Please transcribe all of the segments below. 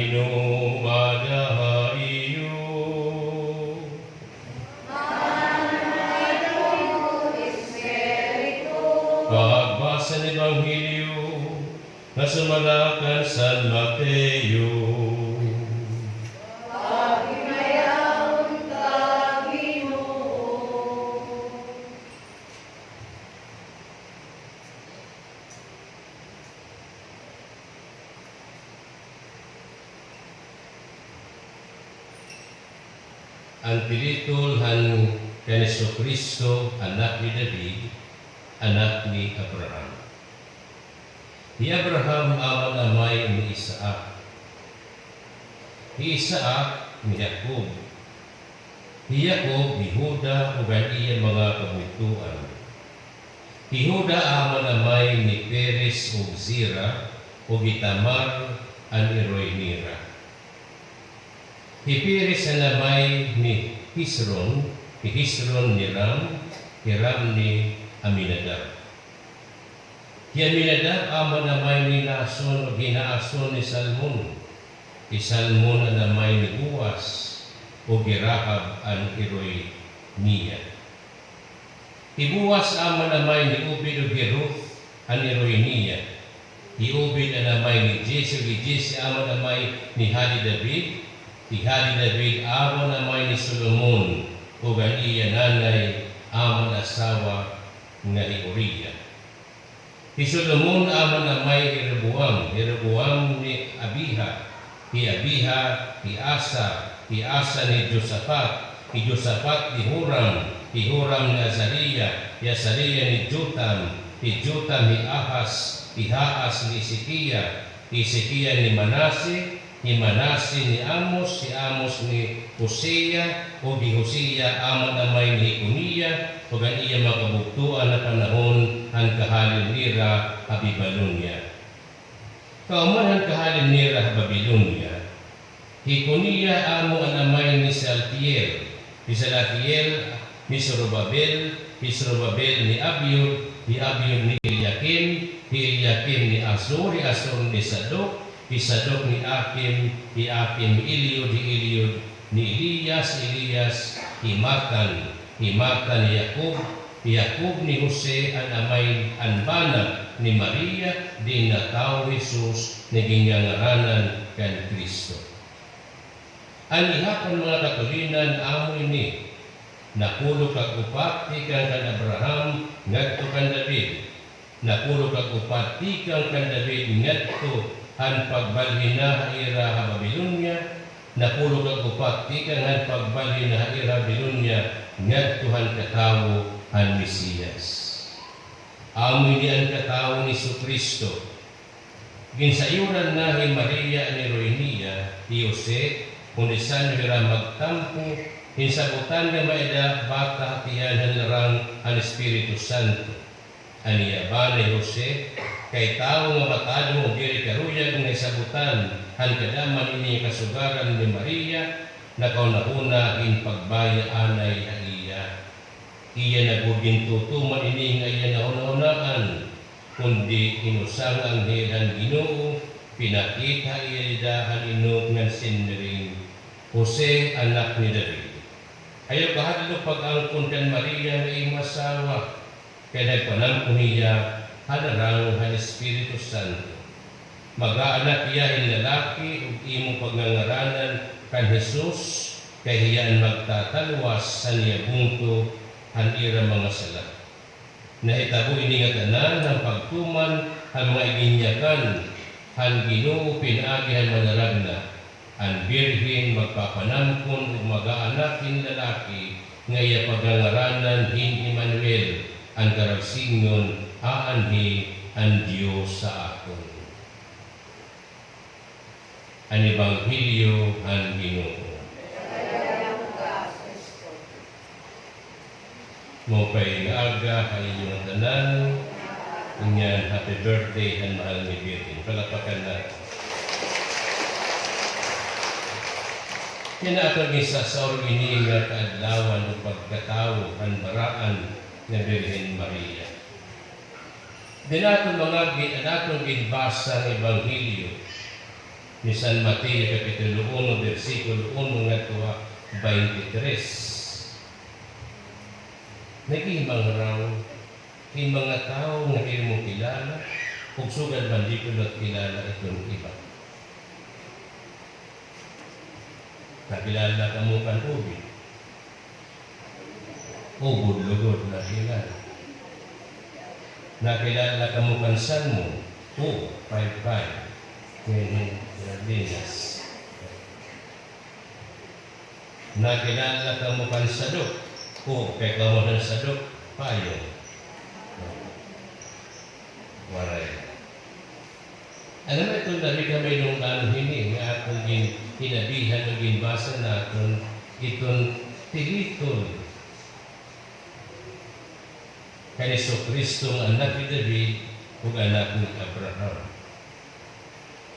Ginoo ada iyo. Pagbasa ng Ebanghelyo na sumalakan San Mateo. Ang pinitulhan kay Jesucristo, anak ni David, anak ni Abraham. Ni Abraham aman amay ni Isaac. Ni Isaac ni Jacob. Ni Jacob ni Huda ug iya mga kabutuan. Ni Huda aman amay ni Perez ug Zira ug Itamar an Iroinira. Ni Perez anamay ni Hizron ni Ram, Hiram ni Aminadab. Ni Aminadab aman namay ni Nason o ginaason ni Salmon. Ni Salmon anamay ni Boaz o Girahab an Iroinija. Ni Boaz aman namay ni Obed o Geruth an Iroinija. Ni Obed anamay ni Jesse o Jesse aman namay ni Hadi David. Ni Hadi David aman namay ni Solomon o iya nanay aman asawa nga ni Uriah. Ni Solomon aman namay Jeroboam ni Abiha. Ni Abiha ni Asa ni Josaphat. Ni Josaphat ni Huram ni Azariah. Ni Azariah ni Jotam ni Ahas. Ni Ahas ni Hezekiah ni Manase. Ni Manase ni Amos ni Hosea o di Hosea aman namay ni Jeconiah o iya makabuktuan na panahon ang kahalin nira ha Babilonia. Kauman ang kahalin nira ha Babilonia, Jeconiah amo ang namay ni Salatiel ni Zorobabel ni Abiud ni Eliakim ni Azor ni Sadok ni Akim ni Eliud ni Elias ni Matan ni Jacob ni Jose ang amay anbana ni Maria di natao Jesus na ginyangaranan kan Kristo. Ang ihapon mga katulinan amo ini napulo kag upat tikan kan Abraham ngadto kan David. Napulo kag upat tikan kan David ngadto han pagbalhin na ira ha Babilonia. Napulo kag upat tikan han pagbalhin na ira Babilonia ngadto han katawo han Mesiyas. Amoy ni ang katawo ni Jesucristo. Ginsayuran na ni Maria ni Roinia ni Jose kung isan nila magtampo hinsabutan nga maeda bata tiyan hanarang ang Espiritu Santo. Aniya ni Jose kay tao nga matado o diri karuyag nga isabutan han kadaman ini kasugaran ni Maria na kaunahuna in pagbaya anay ang iya nagugintutuman ini nga iya nauna-unaan kundi inusang ang hedan Ginoo pinakita iya dahan inog nga sinring Jose anak ni David. Ayaw kahadlo pag-angkon kan Maria nga iyong asawa kaya nagpanampo niya hanarang han Espiritu Santo. Mag-aanak iya in lalaki ug imong pagnangaranan kan Jesus kay hiyaan magtatalwas sa niya bungto han ira mga sala. Nahitabo ini nga tanan ng pagtuman han mga iginyakan han Ginoo pinaagi han manaragna ang birhen magpapanamkon ug mag-aanakin lalaki nga iya pagnangaranan hin Emmanuel ang karagsingon aanhi ang Diyos sa akon. Ang Ebanghelyo ang Ginoo. Mo kay aga ang inyong tanan, inyan happy birthday ang mahal ni Birhen. Palapakan na. Yan na akong isa sa ini nga kaadlawan o pagkatawo ang baraan ng Birhen Maria. Din aton mga ginbasa ng Ebanghelyo ni San Mateo Kapitulo 1, versikulo 1 nga 23. Nagimang raw, yung mga tao nga hindi mo kilala, kung sugad man di ko not kilala itong iba. Nakilala ka mo kan ubi. Ubod-lugod na kilala. Nakilala ka mo kan san mo. 5-5. Ngayon, Sardinas. Nakilala ka mo kan sadok. Kaya ka mo ng sadok, payo. Waray. Alam mo ito, nabi kami nung hini, nga atong hinabihan o ginbasa natin, itong tilitol. Kaya Kristo ang anak ni David o anak ni Abraham.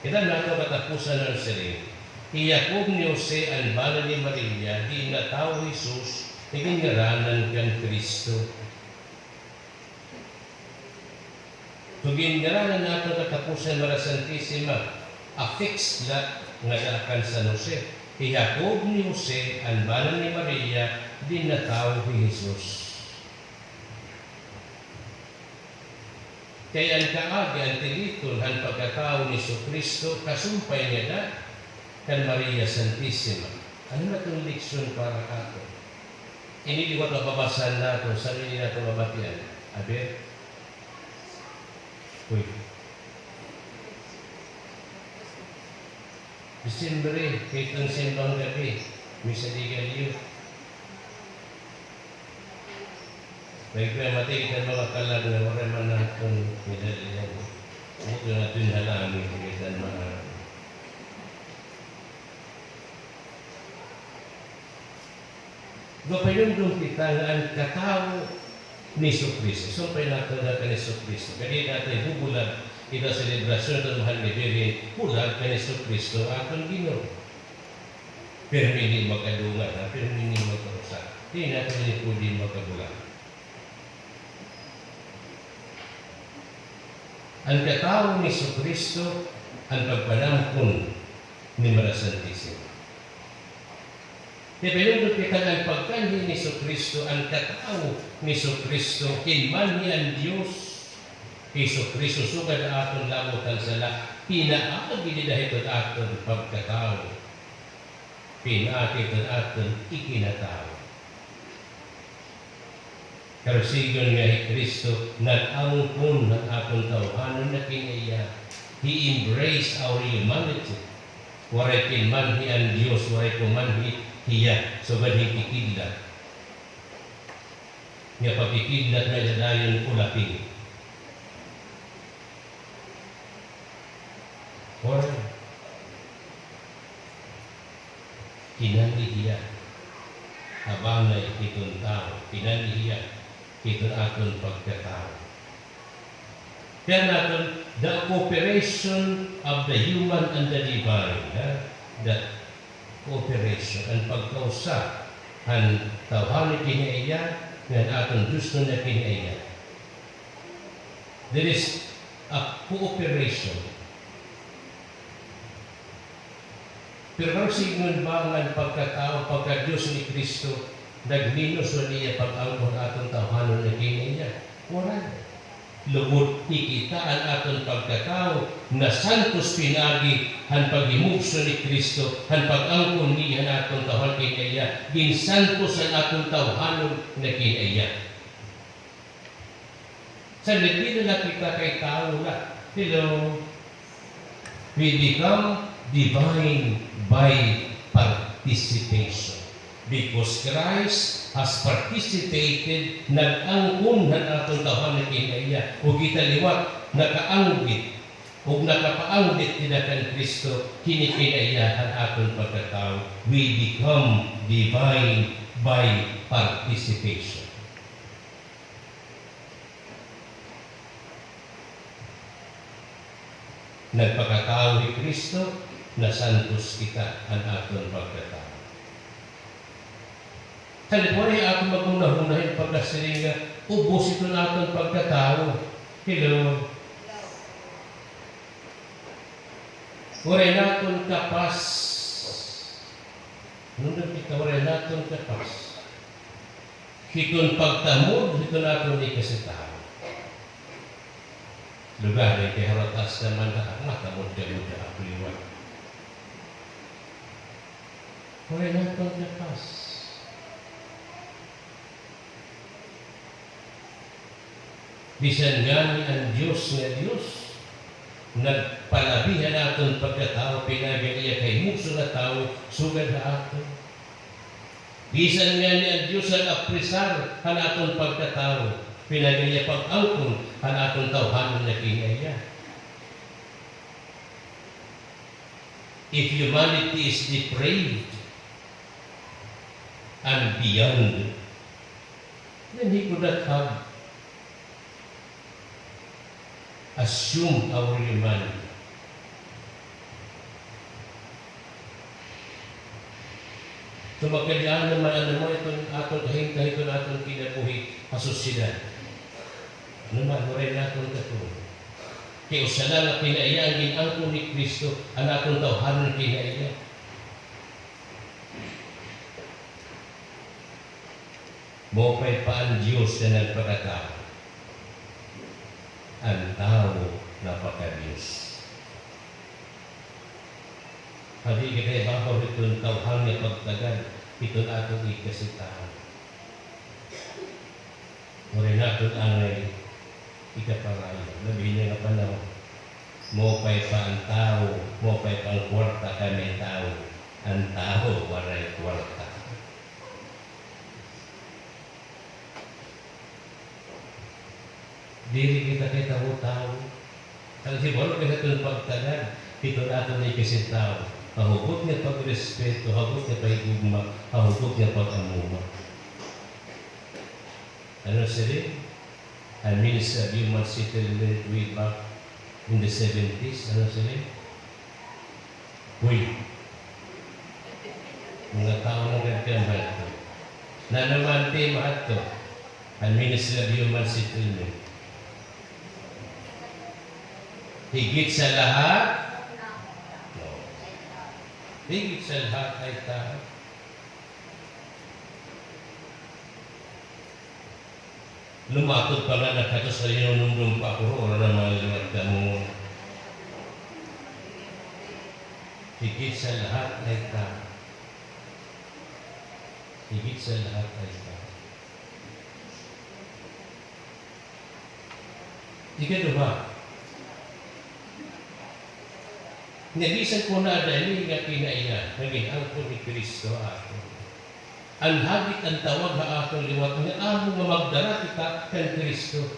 Kita nato katapusan ng sarili. Iyakob ni Jose ang bala ni Maria, di nataw Jesus, nagingaranan kan Kristo. So ginaranan nato katapusan Mara Santissima, affix la nga akan San Jose. Iyakob ni Jose ang bala ni Maria, di nataw Jesus. Kaya ang kaagi, ang tilitol, ang pagkatao ni Kristo, kasumpay niya na, kan Maria Santissima. Ano na itong leksyon para ato? Hindi ko ito babasan nato, sarili nato mabatian. Aber? Uy. Disimbre, kahit ang simbang gabi, may saligalyo. Baik na mati kita mga kalag na wala man natin nilalihan. Ito natin halami kita mga gapayundong kita nga ang katao ni Kristo. Sumpay natin natin ni Kristo. Kaya natin hubulag kita selebrasyon ng mahal ni Virgin, bulag ka ni Kristo atong Ginoo. Pero hindi magkadungan, pero hindi magkarusa. Hindi natin pwede magkabulag. Ang katao ni Kristo ang pagpanampon ni Mara Santissima. Kaya pinundot kita ang pagkanhi ni Kristo, ang katao ni Kristo, kinman niya ang Diyos, Kristo sugad aton lamutan sala, pinaagi dahil aton pagkatao, pinaagi aton ikinatao. Karsigon nga Kristo nag-angkon ng atong tawhanon na kinaya. He embraced our humanity. Waray kinmanhi ang Diyos, waray kumanhi hiya. So bading kikidlat. Nga pagkikidlat na dadayon ulapin. Waray. Kinanli hiya. Habang na itong tao, kinanli hiya. Ito aton pagkatao. Kaya natin, the cooperation of the human and the divine, that cooperation, ang pagkausap, ang tawhanin kinaiya, ng aton gusto na kinaiya. There is a cooperation. Pero kung signal ba ang pagkatao, pagka-Diyos ni Kristo, nagminos o niya pag-angkon atong tawhanon na kinaiya. Wala. Lugod ikita ang atong pagkatao na santos pinagi ang paghimugso ni Kristo, ang pag-angkon niya atong tawhanon kinaiya. Ginsantos ang atong tawhanon na kinaiya. Sa nagdino na kita kay tao na, hello, we become divine by participation. Because Christ has participated, nag-angkon ng atong tawhanon na kinaiya. O kita liwat, nakaanggit, o nakapaanggit tinakan Kristo, kinikinaiya ang atong pagkatao. We become divine by participation. Nagpakatao ni Kristo, na santos kita ang atong pagkatao. Kalimutan niya ako mag-unah-unahin pagkasiling nga, ubos ito na atong pagkatao. Hello. Oray naton kapas. Nung kita oray naton kapas. Hikon pagtamod, hikon naton ikasitahan. Lugar ay keharatas naman na tamod ka mo na apliwan. Oray naton kapas. Bisan nga ni ang Diyos nga Diyos, nagpalabihan naton pagkatao, pinagaliya kay muso na tao, sugad na aton. Bisan nga ni ang Diyos ang aprisar ang aton pagkatao, pinagaliya pag-angkon ang aton tawhanon na kinaya. If humanity is depraved and beyond, then He could not have assume our humanity. So magkailangan naman mo itong atong kahit-kahit atong kinabuhi asosyedad. Ano man, rin natin ito. Kaya usala nga pinaiya ang ginangko ni Kristo ang atong tawhanon pinaiya. Mopay pa ang Diyos na nagpakatao. Ang tao napaka-Diyos. Hadi kita bahaw itong tawhang niya pagtagal, ito na itong ikasitahan. Muli na itong angay, ikaparayo. Labihin niya nga panahon, mopay pa ang tao, mopay pa ang kwarta kami tao. Ang tao, waray kwarta. Diri kita kay tao-tao. Ang siguro kita itong pagtagal, ito na ito na ikasitaw. Hahugot niya pag-respeto, hahugot niya pag-igugma, hahugot niya pag-amuma. Ano sila? Ang Ministry of Human Settlement way back in the 70s. Ano sila? Uy! Mga tao na ganyan ba ito? Na naman tema ito. Ang Ministry of Human Settlement. Higit sa lahat, no. Higit sa lahat ay tao. Lumatod pa nga nakato sa inunundong pa ako, wala na maliwag ka mo. Higit sa lahat ay tao. Higit sa lahat ay tao. Ikaduha, nagisan ko na dahil nga kinaiya, naging angko ni Kristo ako. Ang habit ang tawag na akong liwat, nga amo nga magdara kita kay Kristo.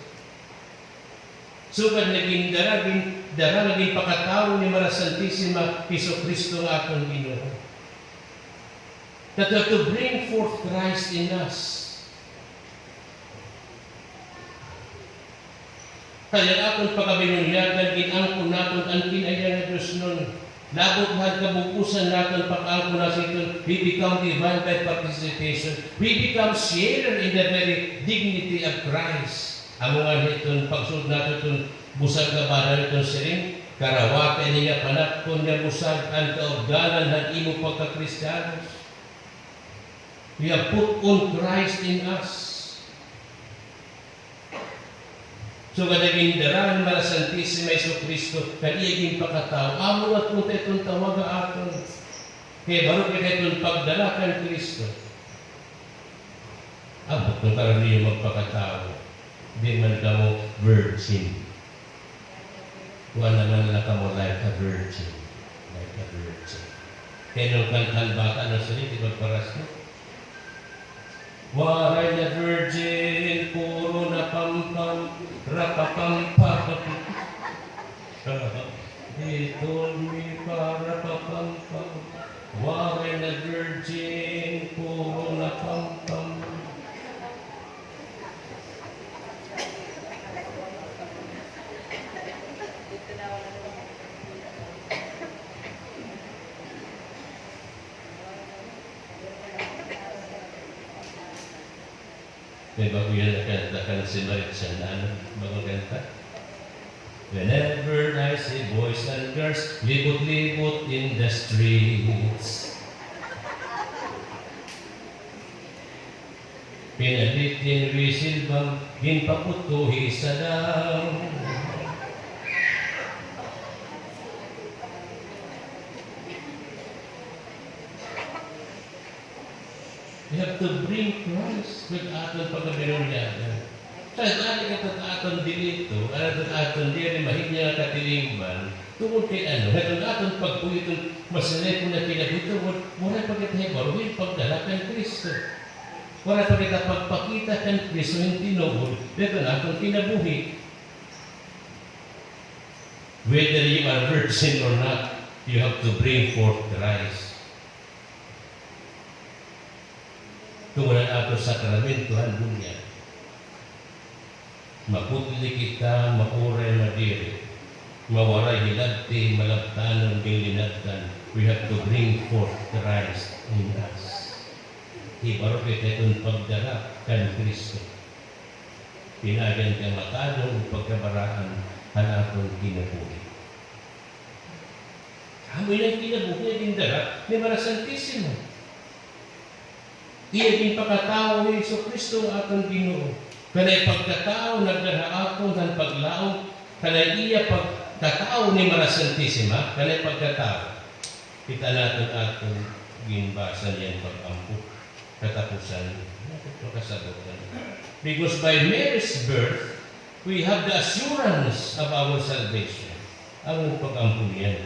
Sugad naging dara, naging pakatao ni Mara Santisima, Iso Kristo nga akong Ginoo. That to bring forth Christ in us. Kaya akong pagkabinunyagan, ginangko natin ang kinaya na Diyos nun. Labot mahal kabukusan natin pag-angko natin, we become divine by participation. We become sharer in the very dignity of Christ. Amo nga itong pagsunod natin itong busag na banan itong siring, karawatan niya panakon niya busag ang kaugdanan ng imo pagka-Kristiyanos. We have put on Christ in us. So kadaging darang Mara Santisima Iso Kristo, kaniyaging pakatao, amo at punta itong tawaga aton. Kaya baro kita itong pagdala kan Kristo. Abot ng karoon niyo magpakatao. Di man ka mo virgin. Huwag naman na ka mo like a virgin. Like a virgin. Kaya nung kantan bata, ano sila, di ba paras mo? Waray na virgin, puro na pampam, rapapampam. He told me rapapampam. Waray na virgin, puro na pampam. May bago yan nakanta si Marit Sandano, bagong kanta. Whenever I see boys and girls libot-libot in the streets, pinalitin wisilbang ginpaputuhi sa dam. We have to bring Christ with aton pagkabinunyagan. Sa dali ka aton dilito, aton diri mahinya katilingban, tungod kay aton pagpuliton masanay ko na pinabuto, wala pagkitahe baruhin pagdalakan Kristo. Wala pagkita pagpakita kan Kristo yung tinuod, dito na aton kinabuhi. Whether you are virgin or not, you have to bring forth Christ. Tungod ato sakramento handunya. Maputli kita, mauray madiri, mawaray hilagti, malabtanon, gilinagtan. We have to bring forth Christ in us. Ibaro kita itong pagdala kan Kristo. Pinagan ka matanong pagkabaraan hanapon kinabuhi. Amoy na kinabuhi na dindara ni Mara Santissima. Iya din pagkatao ni Iso Kristo ang atong Ginoo. Kanay pagkatao nagdarhaapon ng paglaong, kanay iya pagkatao ni Mara Santissima, kanay pagkatao. Kita natin atong ginbasan yan pag-ampo, katapusan, kasabutan. Because by Mary's birth, we have the assurance of our salvation. Ang pag-ampo niyan,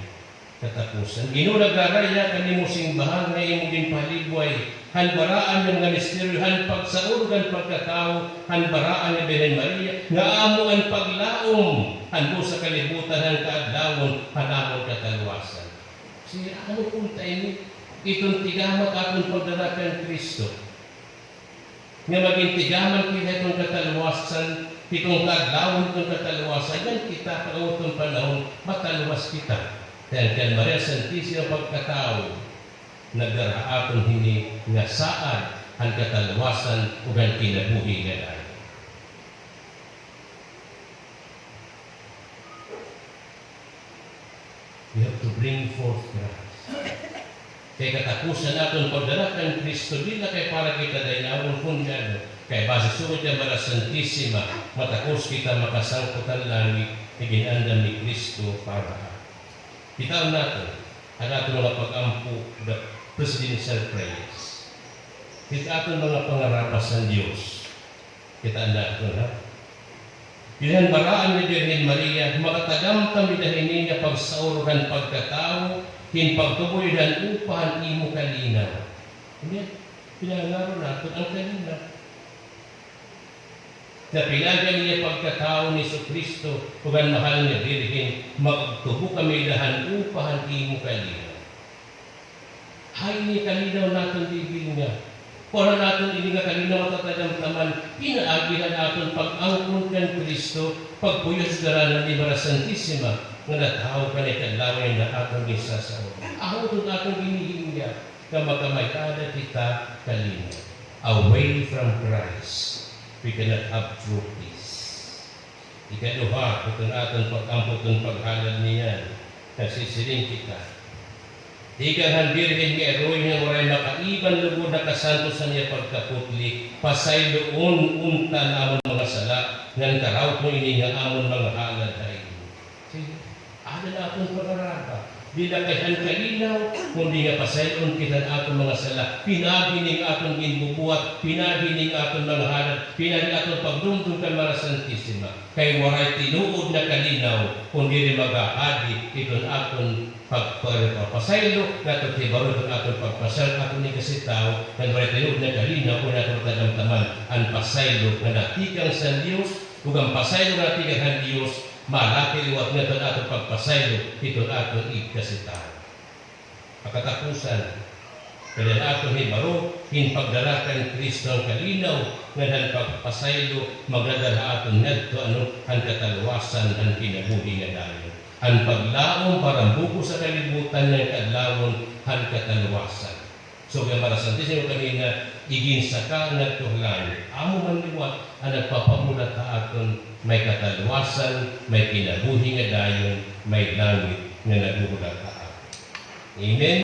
katapusan. Ginulaglaraya kanimo simbahan na imong ginpalibway, hanbaraan ng nga misteryo, han pagsaurgan pagkatao, hanbaraan ni Birhen Maria, nga amo ang paglaom, hando sa kalibutan ng kaadlawon, hanamon katalwasan. Siya, ano punta ini? Itong tigamat akong pagdarakan Kristo. Nga maging tigaman kita itong katalwasan, itong kaadlawon itong katalwasan, yan kita pag-utong panahon, matalwas kita. Dahil kan Maria Santissima pagkatao, nagdaraaton hini nga saan ang katalwasan o ang kinabuhi nga dahil. We have to bring forth Christ. Kaya katapusan natin pagdarakan Kristo, di na kay para kita dahil naawang punyan. Kaya base sugod niya Maria Santissima, matapos kita makasangkutan langit, iginandam ni Kristo para. Bitaw natin, ang ating mga pag-ampo, the presidential prayers. Kita ating mga pangarapas ng Diyos. Kita natin, ha? Yun baraan ni Birhen Maria, makatagam kami dahil niya pagsaurugan pagkatao, hinpagtuboy dan upahan imo kalinaw. Hindi, pinangaro natin ang kalinaw. Na pinagan niya pagkatao ni Kristo, kugan mahal niya dirihin, magtubo kami dahan upahan imo kalinaw. Ay ni kalinaw natin bibig niya. Para natin ini nga kalinaw matatagamtaman, pinaagihan natin pag-angkon kan Kristo, pagpuyos daranan ni Mara Santissima, nga natawag ka na ikalaway na atong isasaw. Ako ito atong ginihingya, na magkamayada kita kalinaw. Away from Christ, we cannot have true peace. Ikaduha, kung aton pag-ampo itong paghalad niyan, kasi siling kita. Ikahan Birhen nga eroy nga waray makaiban lugod na kasantos niya pagkaputli, pasay doon unta na amon mga sala, ngan karaw ko ini nga amon mga halad ay. Sige, ada na akong pag-araba. Di na kayan kalinaw, kundi nga pasayon kita atong mga sala. Pinagining atong ginbubuhat, pinagining atong mga halad, pinagining atong pagdumdum kay Mara Santissima. Kay waray tinuod na kalinaw, kundi rin mag-ahadi iton atong pagpapasaylo, nato tibaro itong atong pagpasaylo, atong ni kasi tao, na waray tinuod na kalinaw, kung nato tagamtaman, ang pasaylo na natikang sa Diyos, kung ang pasaylo na natikang sa Diyos, malaki liwat nga itong atong pagpasaylo, itong atong ikasitahan. Pagkatapusan, kaya atong hibaro, hinpagdarakan Kristo ang kalinaw, nga ng pagpasaylo, magdadala atong ngadto ang katalwasan ang kinabuhi nga dahil. Ang paglaom parang buko sa kalibutan ng kadlawon ang katalwasan. So kaya para sa Santisimo kanina, iginsa ka nga langit. Amo man liwat ang nagpapamulat ka aton may katalwasan, may kinabuhi nga dayon, may langit nga naguhulat ka aton. Amen.